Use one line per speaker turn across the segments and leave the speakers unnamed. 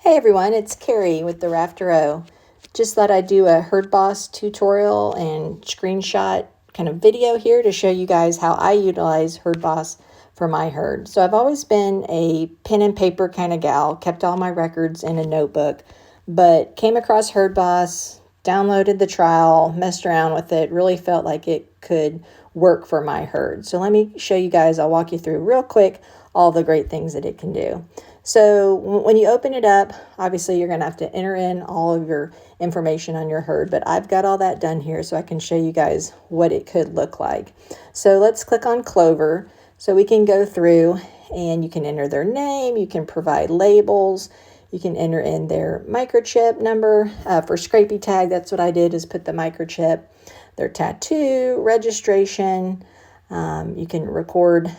Hey everyone, it's Carrie with the Rafter O. Just thought I'd do a HerdBoss tutorial and screenshot kind of video here to show you guys how I utilize HerdBoss for my herd. So I've always been a pen and paper kind of gal, kept all my records in a notebook, but came across HerdBoss, downloaded the trial, messed around with it, really felt like it could work for my herd. So let me show you guys, I'll walk you through real quick all the great things that it can do. So when you open it up, obviously you're going to have to enter in all of your information on your herd, but I've got all that done here so I can show you guys what it could look like. So let's click on Clover so we can go through and you can enter their name, you can provide labels, you can enter in their microchip number. For Scrapey Tag, that's what I did, is put the microchip, their tattoo, registration. You can record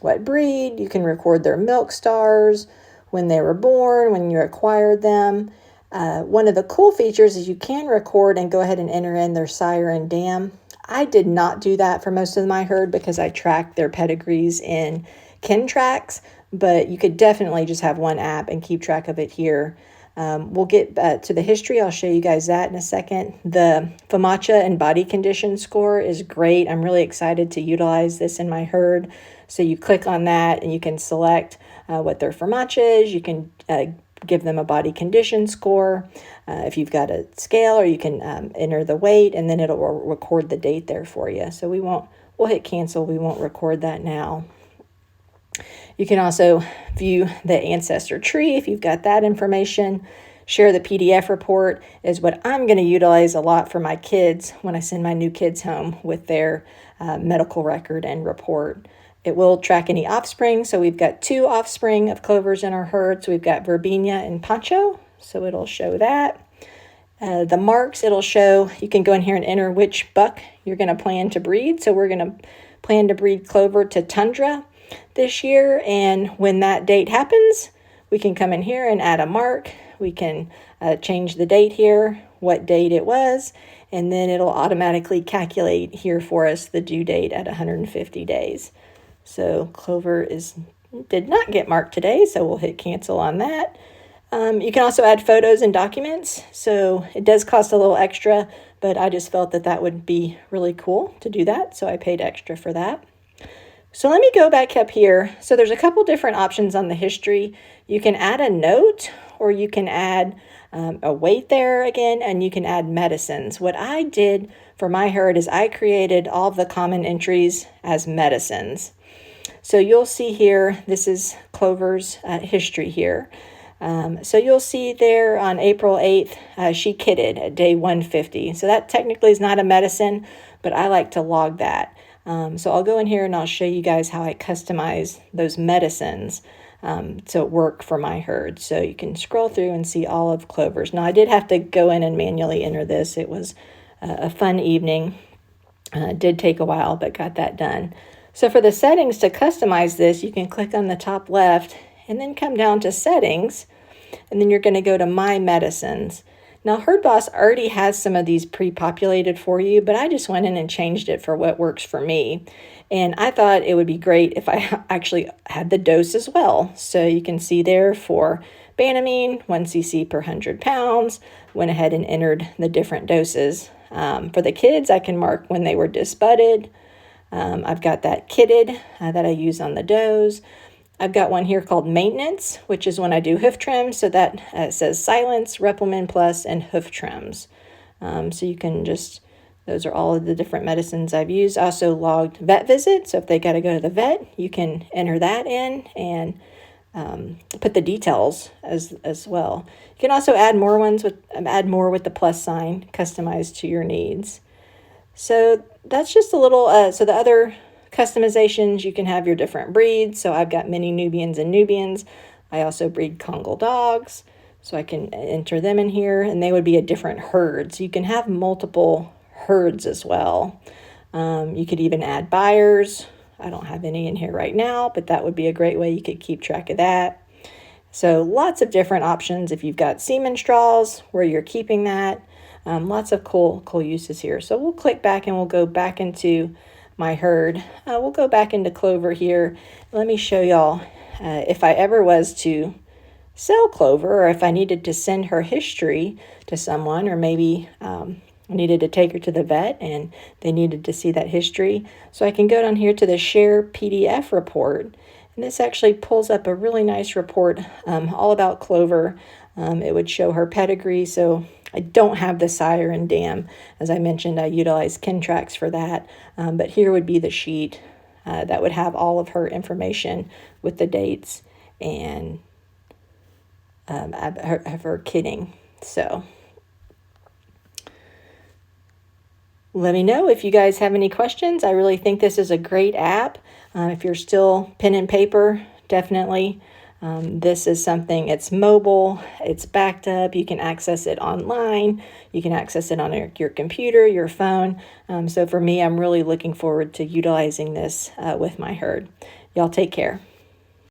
what breed, you can record their milk stars, when they were born, when you acquired them. One of the cool features is you can record and go ahead and enter in their sire and dam. I did not do that for most of my herd because I tracked their pedigrees in KinTrax, but you could definitely just have one app and keep track of it here. We'll get to the history. I'll show you guys that in a second. The FAMACHA and body condition score is great. I'm really excited to utilize this in my herd. So you click on that and you can select what their FAMACHA is. You can give them a body condition score if you've got a scale, or you can enter the weight, and then it'll record the date there for you. So we'll hit cancel. We won't record that now. You can also view the ancestor tree if you've got that information. Share the PDF report is what I'm going to utilize a lot for my kids when I send my new kids home with their medical record and report. It will track any offspring. So we've got 2 offspring of clovers in our herd. So we've got Verbinia and Pancho. So it'll show that. The marks, it'll show, you can go in here and enter which buck you're going to plan to breed. So we're going to plan to breed Clover to Tundra this year, and when that date happens, we can come in here and add a mark. We can change the date here, what date it was, and then it'll automatically calculate here for us the due date at 150 days. So Clover did not get marked today, so we'll hit cancel on that. You can also add photos and documents, so it does cost a little extra, but I just felt that would be really cool to do that, so I paid extra for that. So let me go back up here. So there's a couple different options on the history. You can add a note, or you can add a weight there again, and you can add medicines. What I did for my herd is I created all of the common entries as medicines. So you'll see here, this is Clover's history here. So you'll see there on April 8th, she kidded at day 150. So that technically is not a medicine, but I like to log that. So I'll go in here and I'll show you guys how I customize those medicines to work for my herd. So you can scroll through and see all of Clover's. Now I did have to go in and manually enter this. It was a fun evening. It did take a while, but got that done. So for the settings to customize this, you can click on the top left and then come down to settings, and then you're going to go to my medicines. Now, HerdBoss already has some of these pre-populated for you, but I just went in and changed it for what works for me. And I thought it would be great if I actually had the dose as well. So you can see there for Banamine, 1 cc per 100 pounds, went ahead and entered the different doses. For the kids, I can mark when they were disbudded. I've got that kitted that I use on the does. I've got one here called maintenance, which is when I do hoof trims. So that says silence, Replemin Plus, and hoof trims. So you can those are all of the different medicines I've used. I also logged vet visits. So if they got to go to the vet, you can enter that in and put the details as well. You can also add more with the plus sign, customized to your needs. So that's just a little, so the other customizations, you can have your different breeds. So I've got mini Nubians and Nubians. I also breed Congo dogs, so I can enter them in here, and they would be a different herd. So you can have multiple herds as well. You could even add buyers. I don't have any in here right now, but that would be a great way you could keep track of that. So lots of different options. If you've got semen straws where you're keeping that, lots of cool uses here. So we'll click back and we'll go back into my herd. We'll go back into Clover here. Let me show y'all if I ever was to sell Clover, or if I needed to send her history to someone, or maybe I needed to take her to the vet and they needed to see that history. So I can go down here to the Share PDF report, and this actually pulls up a really nice report all about Clover. It would show her pedigree. So I don't have the sire and dam. As I mentioned, I utilize Kintrax for that. But here would be the sheet that would have all of her information with the dates and of her kidding. So let me know if you guys have any questions. I really think this is a great app. If you're still pen and paper, definitely. This is something, it's mobile, it's backed up, you can access it online, you can access it on your computer, your phone. So for me, I'm really looking forward to utilizing this with my herd. Y'all take care.